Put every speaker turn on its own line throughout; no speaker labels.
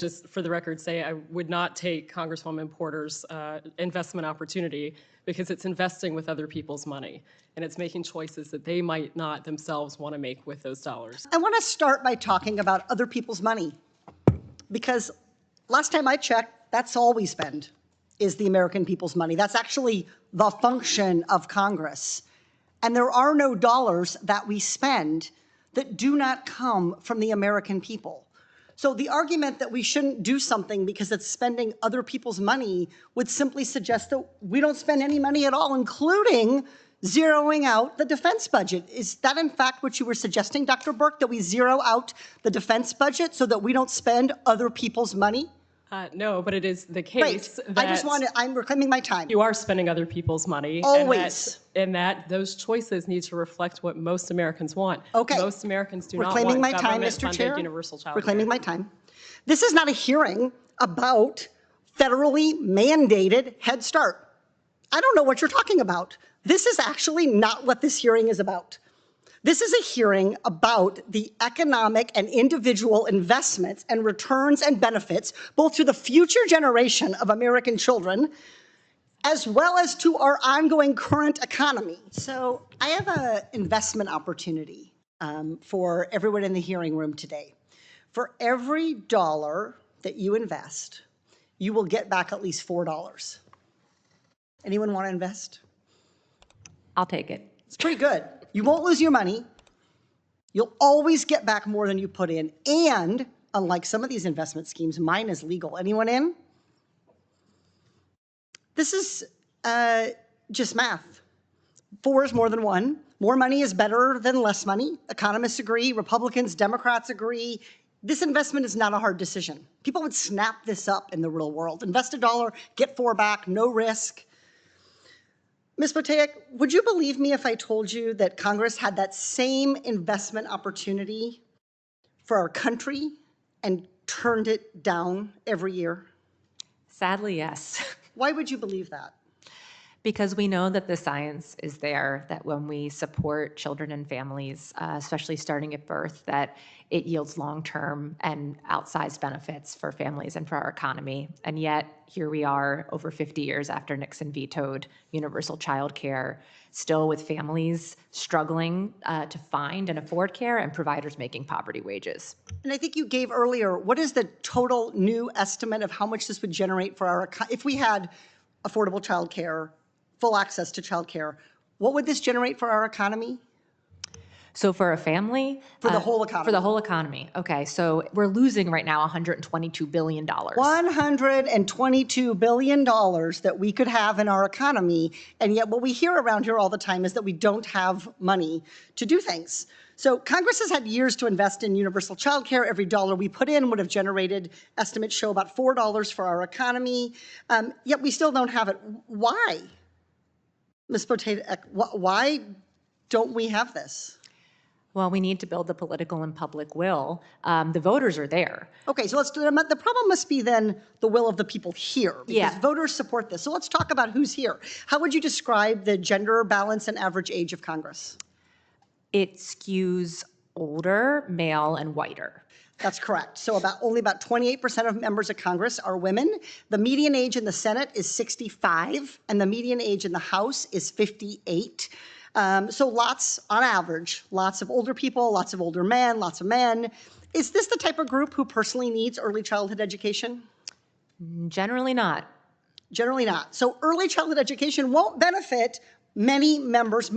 just for the record say I would not take Congresswoman Porter's investment opportunity, because it's investing with other people's money, and it's making choices that they might not themselves want to make with those dollars.
I want to start by talking about other people's money, because last time I checked, that's all we spend is the American people's money. That's actually the function of Congress. And there are no dollars that we spend that do not come from the American people. So the argument that we shouldn't do something because it's spending other people's money would simply suggest that we don't spend any money at all, including zeroing out the defense budget. Is that in fact what you were suggesting, Dr. Burke, that we zero out the defense budget so that we don't spend other people's money?
No, but it is the case
that I'm reclaiming my time.
You are spending other people's money.
Always.
And that those choices need to reflect what most Americans want.
Okay.
Most Americans do not
Reclaiming
want
my time, Mr.
government-funded
Chair.
universal child
Reclaiming
care.
my time. This is not a hearing about federally mandated Head Start. I don't know what you're talking about. This is actually not what this hearing is about. This is a hearing about the economic and individual investments and returns and benefits, both to the future generation of American children, as well as to our ongoing current economy. So I have an investment opportunity for everyone in the hearing room today. For every dollar that you invest, you will get back at least $4. Anyone want to invest?
I'll take it.
It's pretty good. You won't lose your money. You'll always get back more than you put in. And unlike some of these investment schemes, mine is legal. Anyone in? This is just math. 4 is more than 1. More money is better than less money. Economists agree. Republicans, Democrats agree. This investment is not a hard decision. People would snap this up in the real world. Invest $1, get 4 back, no risk. Ms. Boteic, would you believe me if I told you that Congress had that same investment opportunity for our country and turned it down every year?
Sadly, yes.
Why would you believe that?
Because we know that the science is there, that when we support children and families, especially starting at birth, that it yields long-term and outsized benefits for families and for our economy. And yet, here we are over 50 years after Nixon vetoed universal child care, still with families struggling to find and afford care and providers making poverty wages.
And I think you gave earlier, what is the total new estimate of how much this would generate for our, if we had affordable child care, full access to child care, what would this generate for our economy?
So for a family?
For the whole economy.
For the whole economy. Okay, so we're losing right now $122 billion.
$122 billion that we could have in our economy, and yet what we hear around here all the time is that we don't have money to do things. So Congress has had years to invest in universal child care. Every dollar we put in would have generated, estimates show, about $4 for our economy, yet we still don't have it. Why? Ms. Boteic, why don't we have this?
Well, we need to build the political and public will. The voters are there.
Okay, so let's do the problem must be then the will of the people here, because voters support this. So let's talk about who's here. How would you describe the gender balance and average age of Congress?
It skews older, male, and whiter.
That's correct. So only about 28% of members of Congress are women. The median age in the Senate is 65, and the median age in the House is 58. So lots, on average, lots of older people, lots of older men, lots of men. Is this the type of group who personally needs early childhood education?
Generally not.
Generally not. So early childhood education won't benefit many members,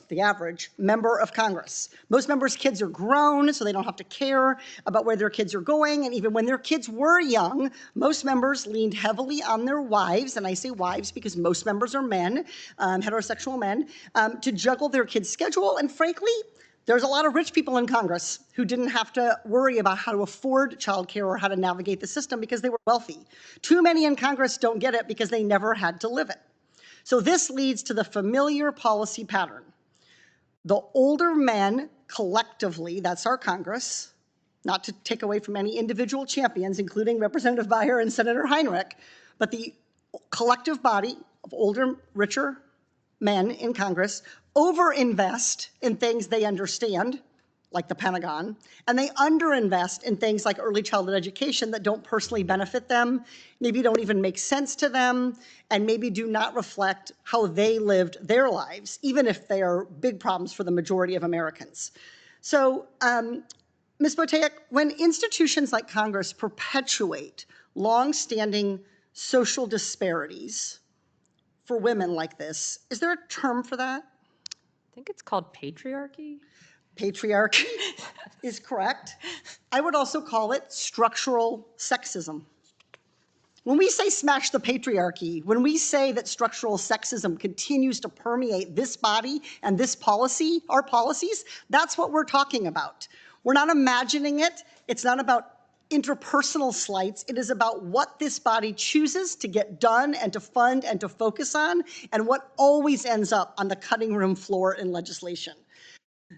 the average member of Congress. Most members' kids are grown, so they don't have to care about where their kids are going. And even when their kids were young, most members leaned heavily on their wives, and I say wives because most members are men, heterosexual men, to juggle their kids' schedule. And frankly, there's a lot of rich people in Congress who didn't have to worry about how to afford childcare or how to navigate the system because they were wealthy. Too many in Congress don't get it because they never had to live it. So this leads to the familiar policy pattern. The older men collectively, that's our Congress, not to take away from any individual champions, including Representative Beyer and Senator Heinrich, but the collective body of older, richer men in Congress overinvest in things they understand, like the Pentagon, and they underinvest in things like early childhood education that don't personally benefit them, maybe don't even make sense to them, and maybe do not reflect how they lived their lives, even if they are big problems for the majority of Americans. So, Ms. Boteic, when institutions like Congress perpetuate longstanding social disparities for women like this, is there a term for that?
I think it's called patriarchy.
Patriarchy is correct. I would also call it structural sexism. When we say smash the patriarchy, when we say that structural sexism continues to permeate this body and this policy, our policies, that's what we're talking about. We're not imagining it. It's not about interpersonal slights. It is about what this body chooses to get done and to fund and to focus on, and what always ends up on the cutting room floor in legislation.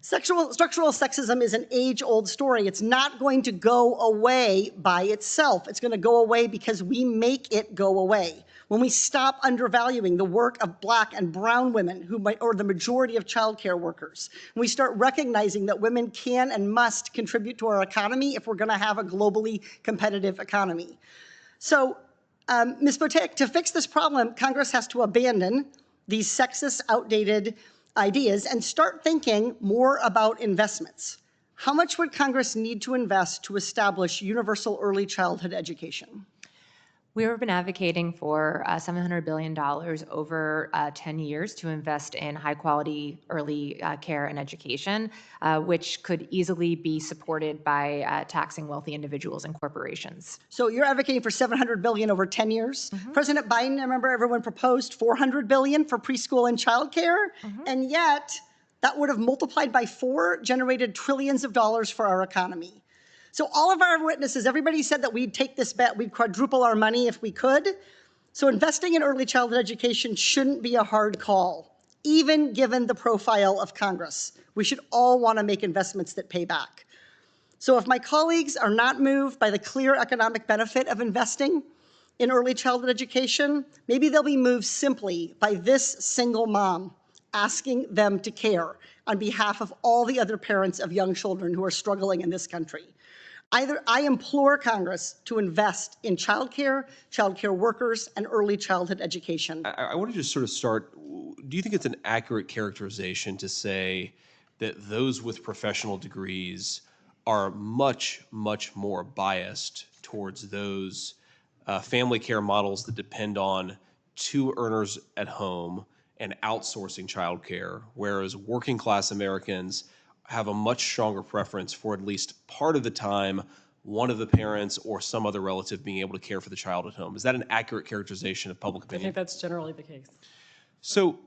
Structural sexism is an age-old story. It's not going to go away by itself. It's going to go away because we make it go away. When we stop undervaluing the work of Black and brown women, or the majority of childcare workers, when we start recognizing that women can and must contribute to our economy if we're going to have a globally competitive economy. So, Ms. Boteic, to fix this problem, Congress has to abandon these sexist, outdated ideas and start thinking more about investments. How much would Congress need to invest to establish universal early childhood education?
We've been advocating for $700 billion over 10 years to invest in high quality early care and education, which could easily be supported by taxing wealthy individuals and corporations.
So you're advocating for $700 billion over 10 years? President Biden, I remember everyone proposed $400 billion for preschool and childcare, and yet that would have multiplied by 4, generated trillions of dollars for our economy. So all of our witnesses, everybody said that we'd take this bet, we'd quadruple our money if we could. So investing in early childhood education shouldn't be a hard call, even given the profile of Congress. We should all want to make investments that pay back. So if my colleagues are not moved by the clear economic benefit of investing in early childhood education, maybe they'll be moved simply by this single mom asking them to care on behalf of all the other parents of young children who are struggling in this country. I implore Congress to invest in childcare workers, and early childhood education.
I want to just sort of start, do you think it's an accurate characterization to say that those with professional degrees are much, much more biased towards those family care models that depend on 2 earners at home and outsourcing childcare, whereas working class Americans have a much stronger preference for at least part of the time one of the parents or some other relative being able to care for the child at home? Is that an accurate characterization of public
I
opinion?
think that's generally the case.
So,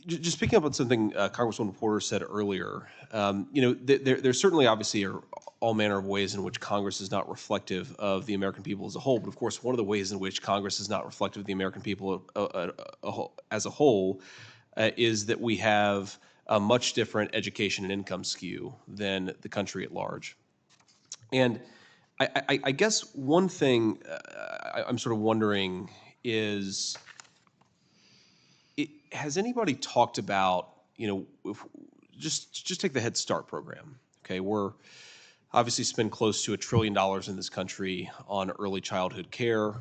just picking up on something Congresswoman Porter said earlier, there certainly obviously are all manner of ways in which Congress is not reflective of the American people as a whole. But of course, one of the ways in which Congress is not reflective of the American people as a whole is that we have a much different education and income skew than the country at large. And I guess one thing I'm sort of wondering is, has anybody talked about, just take the Head Start program, okay? We're obviously spend close to $1 trillion in this country on early childhood care.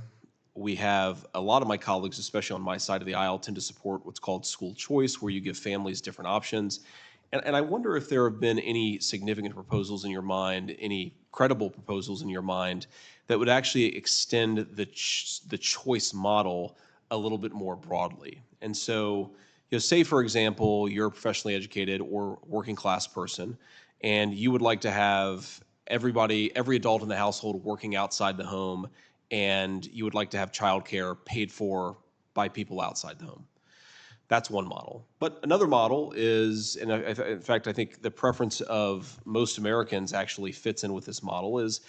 We have a lot of my colleagues, especially on my side of the aisle, tend to support what's called school choice, where you give families different options. And I wonder if there have been any significant proposals in your mind, any credible proposals in your mind, that would actually extend the choice model a little bit more broadly. And so, say for example, you're a professionally educated or working class person, and you would like to have every adult in the household working outside the home, and you would like to have childcare paid for by people outside the home. That's one model. But another model is, and in fact, I think the preference of most Americans actually fits in with this model, is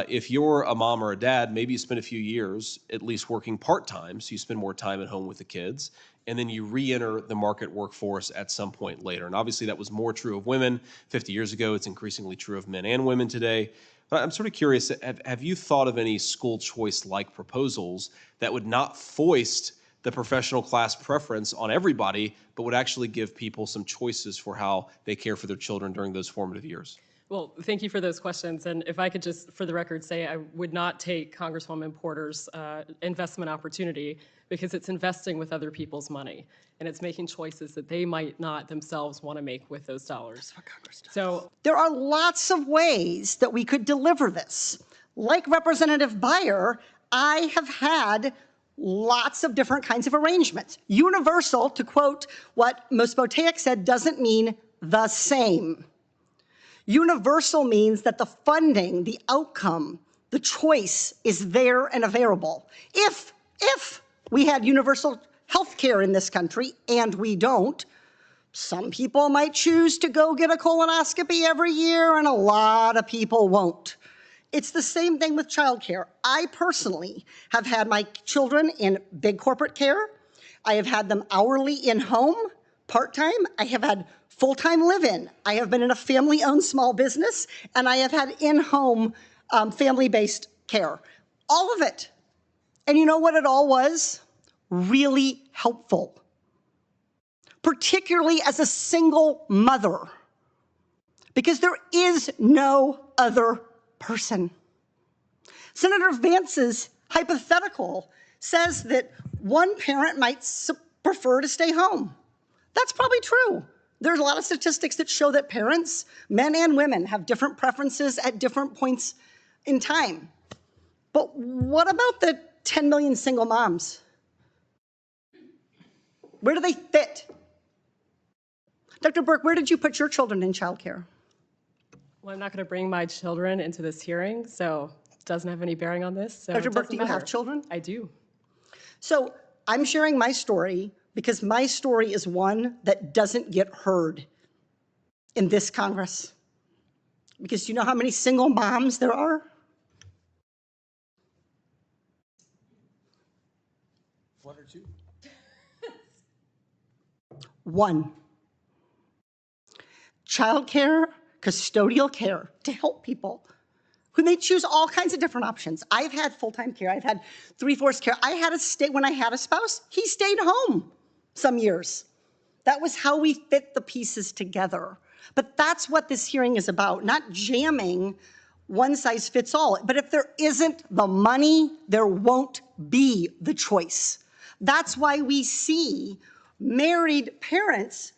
if you're a mom or a dad, maybe you spend a few years at least working part-time, so you spend more time at home with the kids, and then you re-enter the market workforce at some point later. And obviously that was more true of women 50 years ago. It's increasingly true of men and women today. But I'm sort of curious, have you thought of any school choice-like proposals that would not foist the professional class preference on everybody, but would actually give people some choices for how they care for their children during those formative years?
Well, thank you for those questions. And if I could just, for the record, say I would not take Congresswoman Porter's investment opportunity because it's investing with other people's money and it's making choices that they might not themselves want to make with those dollars. So
There are lots of ways that we could deliver this. Like Representative Byer, I have had lots of different kinds of arrangements. Universal, to quote what Ms. Boteach said, doesn't mean the same. Universal means that the funding, the outcome, the choice is there and available. If we had universal health care in this country, and we don't, some people might choose to go get a colonoscopy every year, and a lot of people won't. It's the same thing with childcare. I personally have had my children in big corporate care. I have had them hourly in-home, part-time. I have had full-time live-in. I have been in a family-owned small business, and I have had in-home family-based care. All of it. And you know what it all was? Really helpful. Particularly as a single mother, because there is no other person. Senator Vance's hypothetical says that one parent might prefer to stay home. That's probably true. There's a lot of statistics that show that parents, men and women, have different preferences at different points in time. But what about the 10 million single moms? Where do they fit? Dr. Burke, where did you put your children in childcare?
well, I'm not going to bring my children into this hearing, so it doesn't have any bearing on this. So
Dr.
it
Burke,
doesn't
do you have
matter.
children?
I do.
So I'm sharing my story because my story is one that doesn't get heard in this Congress. Because you know how many single moms there are?
One or two?
One. Childcare, custodial care to help people who may choose all kinds of different options. I've had full-time care. I've had 3/4 care. I had when I had a spouse, he stayed home some years. That was how we fit the pieces together. But that's what this hearing is about, not jamming one size fits all. But if there isn't the money, there won't be the choice. That's why we see married parents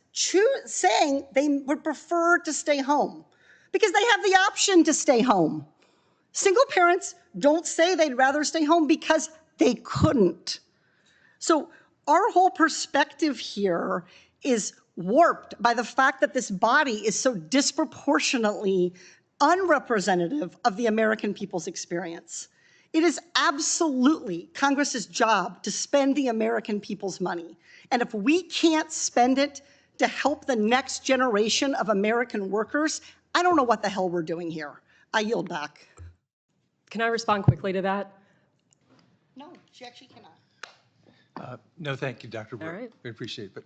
saying they would prefer to stay home because they have the option to stay home. Single parents don't say they'd rather stay home because they couldn't. So our whole perspective here is warped by the fact that this body is so disproportionately unrepresentative of the American people's experience. It is absolutely Congress's job to spend the American people's money. And if we can't spend it to help the next generation of American workers, I don't know what the hell we're doing here. I yield back.
Can I respond quickly to that?
No, she actually cannot.
No, thank you, Dr. Burke.
right.
We appreciate it. But